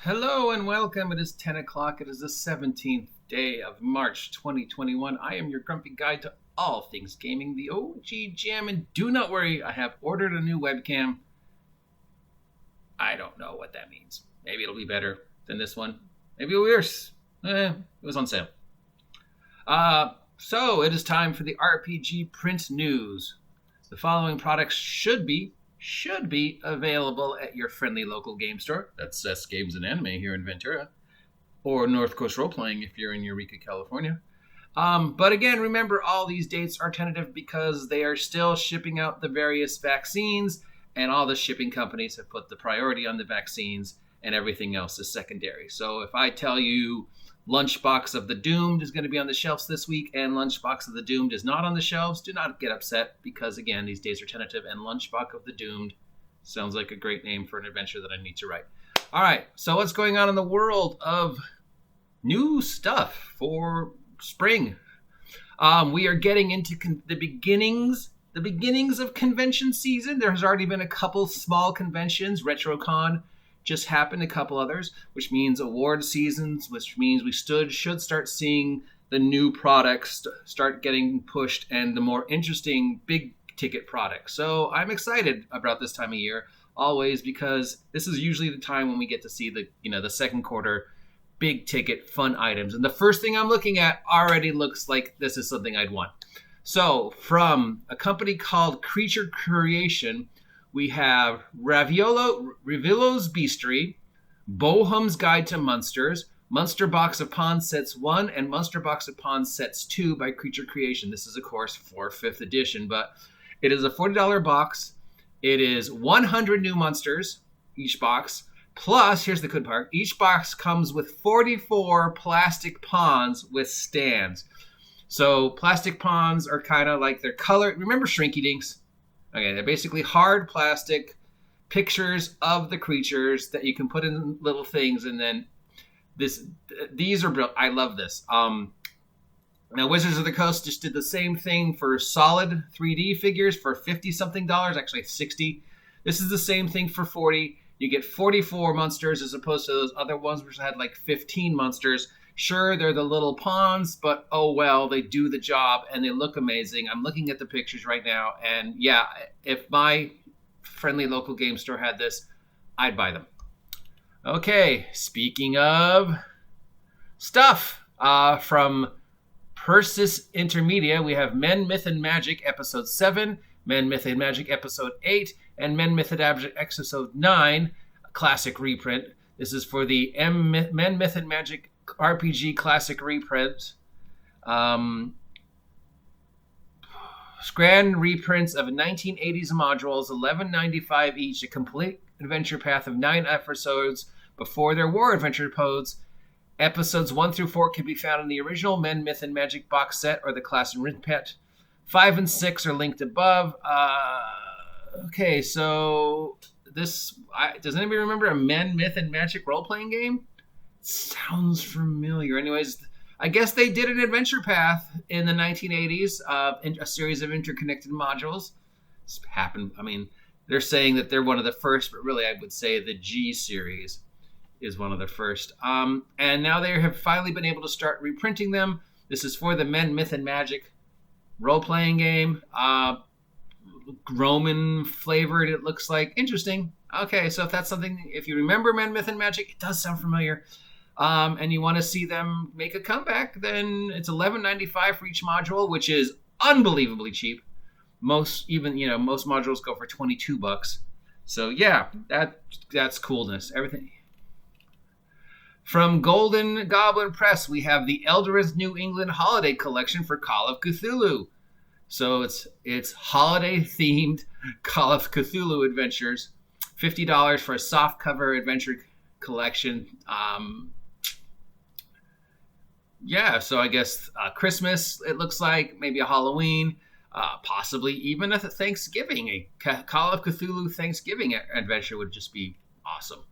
Hello and welcome. It is 10 o'clock. It is the 17th day of March 2021. I am your grumpy guide to all things gaming, the OG Jam. And do not worry, I have ordered a new webcam. I don't know what that means. Maybe it'll be better than this one. Maybe it'll be worse. It was on sale. So it is time for the RPG print news. The following products should be available at your friendly local game store. That's Seth's Games and Anime here in Ventura. Or North Coast Role Playing if you're in Eureka, California. But again, remember all these dates are tentative because they are still shipping out the various vaccines, and all the shipping companies have put the priority on the vaccines and everything else is secondary. So if I tell you Lunchbox of the Doomed is going to be on the shelves this week, and Lunchbox of the Doomed is not on the shelves, do not get upset, because again, these days are tentative, and Lunchbox of the Doomed sounds like a great name for an adventure that I need to write. All right, so what's going on in the world of new stuff for spring? We are getting into the beginnings of convention season. There has already been a couple small conventions. RetroCon just happened, a couple others, which means award seasons, which means we should start seeing the new products start getting pushed and the more interesting big ticket products. So I'm excited about this time of year always, because this is usually the time when we get to see the second quarter big ticket fun items. And the first thing I'm looking at already looks like this is something I'd want. So from a company called Creature Creation, we have Raviolo's Beastery, Bohum's Guide to Monsters, Monster Box of Pawns Sets 1, and Monster Box of Pawns Sets 2 by Creature Creation. This is, of course, for 5th edition, but it is a $40 box. It is 100 new monsters, each box. Plus, here's the good part, each box comes with 44 plastic pawns with stands. So plastic pawns are kind of like they're colored. Remember Shrinky Dinks? Okay, they're basically hard plastic pictures of the creatures that you can put in little things, and then these are brilliant. I love this. Now Wizards of the Coast just did the same thing for solid 3D figures for $50-something, actually $60. This is the same thing for $40. You get 44 monsters as opposed to those other ones which had like 15 monsters. Sure, they're the little pawns, but oh well, they do the job and they look amazing. I'm looking at the pictures right now, and yeah, if my friendly local game store had this, I'd buy them. Okay, speaking of stuff, from Persis Intermedia, we have Men, Myth, and Magic Episode 7, Men, Myth, and Magic Episode 8, and Men, Myth, and Magic Episode 9, a classic reprint. This is for the Men, Myth, and Magic RPG classic reprint. Grand reprints of 1980s modules, $11.95 each, a complete adventure path of 9 episodes before there were adventure pods. Episodes 1 through 4 can be found in the original Men, Myth, and Magic box set or the classic reprint. 5 and 6 are linked above. Okay, so this... does anybody remember a Men, Myth, and Magic role-playing game? Sounds familiar. Anyways, I guess they did an adventure path in the 1980s, in a series of interconnected modules. This happened. I mean, they're saying that they're one of the first, but really I would say the G series is one of the first. And now they have finally been able to start reprinting them. This is for the Men, Myth, and Magic role-playing game. Roman flavored, it looks like. Interesting. Okay, so if that's something, if you remember Men, Myth, and Magic, it does sound familiar. And you want to see them make a comeback, then it's $11.95 for each module, which is unbelievably cheap. Most modules go for $22. So yeah, that's coolness. Everything. From Golden Goblin Press, we have the Eldoreth New England Holiday Collection for Call of Cthulhu. So it's holiday themed Call of Cthulhu adventures. $50 for a soft cover adventure collection. Yeah, so I guess Christmas, it looks like, maybe a Halloween, possibly even a Thanksgiving. A Call of Cthulhu Thanksgiving adventure would just be awesome.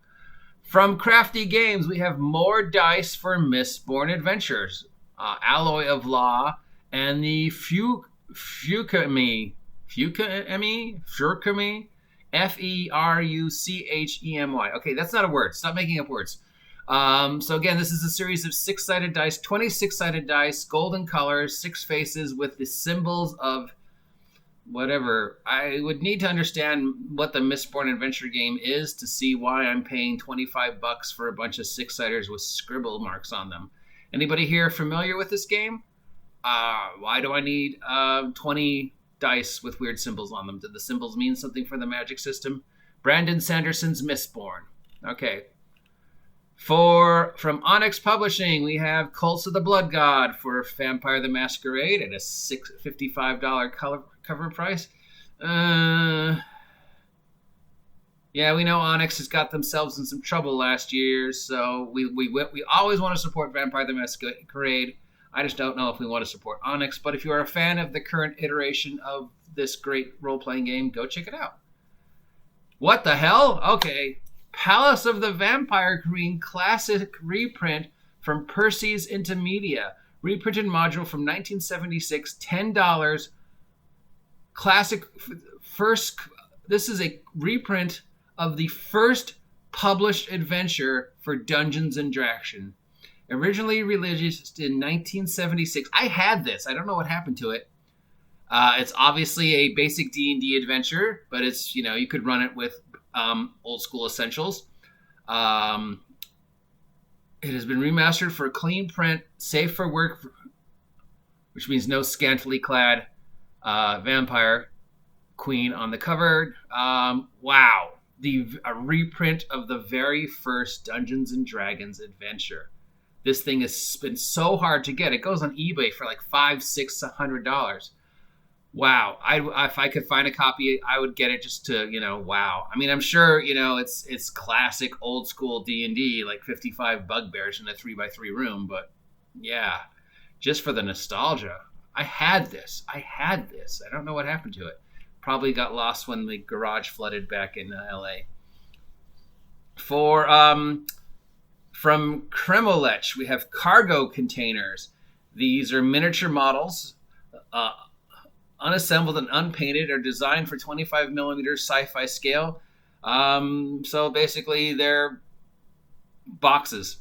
From Crafty Games, we have more dice for Mistborn Adventures, Alloy of Law, and the Fuchemi, Feruchemy, Feruchemy. Okay, that's not a word. Stop making up words. So again, this is a series of 6-sided dice, 26-sided dice, golden colors, 6 faces with the symbols of whatever. I would need to understand what the Mistborn Adventure game is to see why I'm paying $25 for a bunch of 6-siders with scribble marks on them. Anybody here familiar with this game? Why do I need 20 dice with weird symbols on them? Did the symbols mean something for the magic system? Brandon Sanderson's Mistborn. Okay. From Onyx Publishing, we have Cults of the Blood God for Vampire the Masquerade at a $55 cover price. Yeah, we know Onyx has got themselves in some trouble last year, so we always want to support Vampire the Masquerade. I just don't know if we want to support Onyx, but if you are a fan of the current iteration of this great role-playing game, go check it out. What the hell? Okay. Palace of the Vampire Queen classic reprint from Percy's Intermedia. Reprinted module from 1976, $10. Classic first. This is a reprint of the first published adventure for Dungeons and Dragons. Originally released in 1976. I had this. I don't know what happened to it. It's obviously a basic D&D adventure, but it's, you could run it with old school essentials. It has been remastered for a clean print, safe for work, which means no scantily clad vampire queen on the cover. Wow. A reprint of the very first Dungeons and Dragons adventure. This thing has been so hard to get. It goes on eBay for like $500-$600. Wow. If I could find a copy, I would get it just to, wow. I mean, I'm sure, it's classic old school D&D, like 55 bugbears in a 3x3 room. But yeah, just for the nostalgia. I had this. I don't know what happened to it. Probably got lost when the garage flooded back in LA. From Kremolech, we have cargo containers. These are miniature models, unassembled and unpainted, are designed for 25 millimeter sci-fi scale. So basically, they're boxes,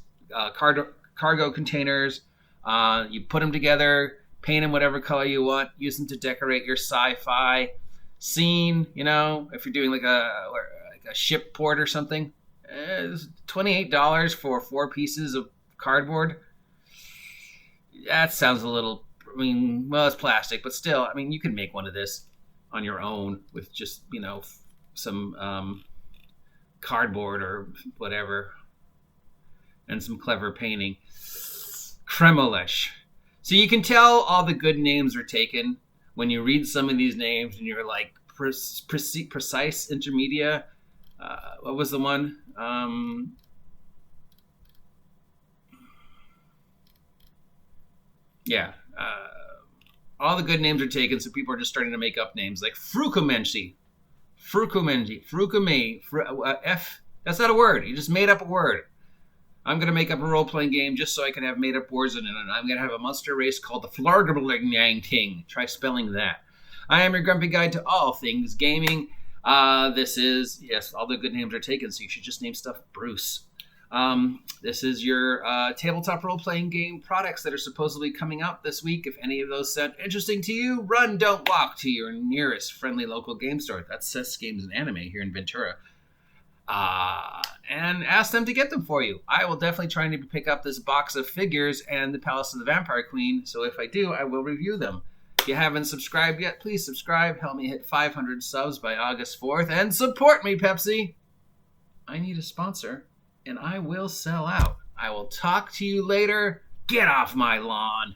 cargo containers. You put them together, paint them whatever color you want, use them to decorate your sci-fi scene. If you're doing like a ship port or something. $28 for 4 pieces of cardboard. That sounds a little, it's plastic, but still, you can make one of this on your own with just, some cardboard or whatever and some clever painting. Kremolech. So you can tell all the good names are taken when you read some of these names and you're like, precise intermedia. What was the one? All the good names are taken, so people are just starting to make up names like Frukumenshi. That's not a word. You just made up a word. I'm going to make up a role-playing game just so I can have made-up words in it, and I'm going to have a monster race called the Florgabling. Try spelling that. I am your grumpy guide to all things gaming. This is, yes, all the good names are taken, so you should just name stuff Bruce. This is your tabletop role-playing game products that are supposedly coming out this week. If any of those sound interesting to you, run, don't walk to your nearest friendly local game store. That's Seth Games and Anime here in Ventura. And ask them to get them for you. I will definitely try to pick up this box of figures and the Palace of the Vampire Queen, so if I do, I will review them. If you haven't subscribed yet, please subscribe. Help me hit 500 subs by August 4th. And support me, Pepsi. I need a sponsor, and I will sell out. I will talk to you later. Get off my lawn.